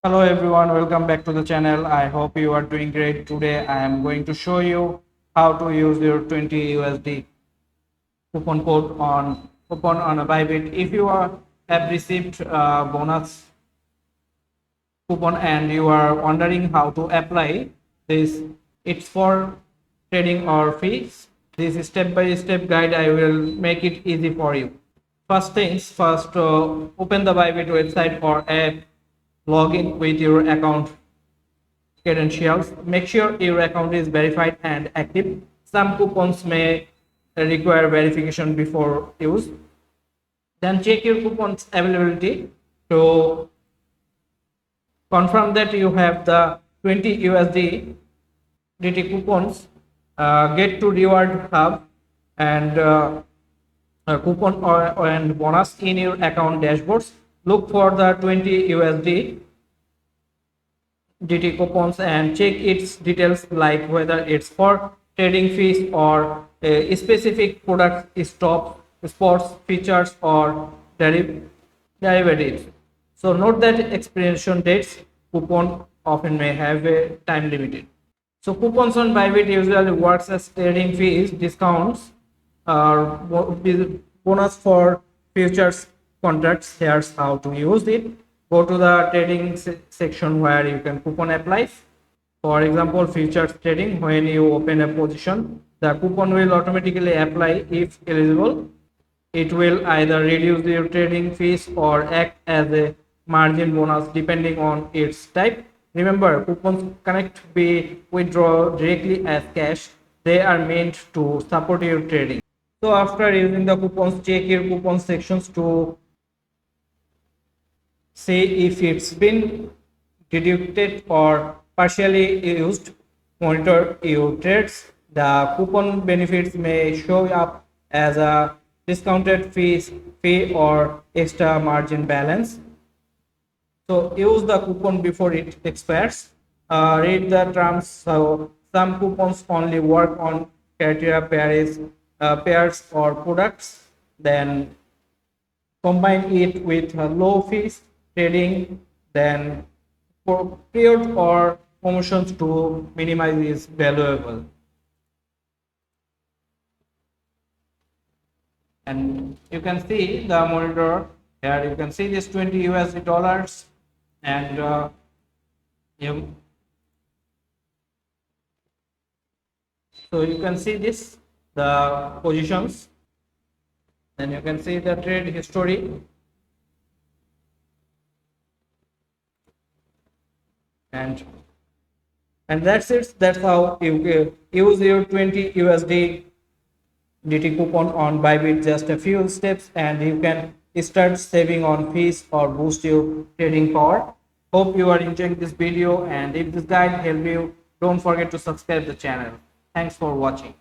Hello everyone, welcome back to the channel. I hope you are doing great. Today I am going to show you how to use your 20 USD coupon on a Bybit. If you have received a bonus coupon and you are wondering how to apply this, it's for trading or fees. This step by step guide I will make it easy for you. First things first, open the Bybit website or app, log in with your account credentials. Make sure your account is verified and active. Some coupons may require verification before use. Then check your coupons availability to confirm that you have the 20 USD DT coupons. Get to reward hub and coupon and bonus in your account dashboards. Look for the 20 USD DT coupons and check its details like whether it's for trading fees or a specific product stop sports features or derivatives. So note that expiration dates coupon often may have a time limited. So coupons on Bybit usually works as trading fees, discounts, or bonus for futures contracts. Here's how to use it. Go to the trading section where you can coupon apply. For example, futures trading, when you open a position, the coupon will automatically apply if eligible. It will either reduce your trading fees or act as a margin bonus depending on its type. Remember, coupons cannot be withdrawn directly as cash. They are meant to support your trading. So after using the coupons, check your coupon sections to see if it's been deducted or partially used. Monitor your trades. The coupon benefits may show up as a discounted fee or extra margin balance. So use the coupon before it expires. Read the terms. So some coupons only work on criteria pairs or products. Then combine it with low fees trading. Then for period or promotions to minimize is valuable. And you can see the monitor here. You can see this 20 USD dollars and you, so you can see this the positions. Then you can see the trade history and that's it. That's how you use your 20 USD DT coupon on Bybit. Just a few steps and you can start saving on fees or boost your trading power. Hope you are enjoying this video, and if this guide helped you, don't forget to subscribe the channel. Thanks for watching.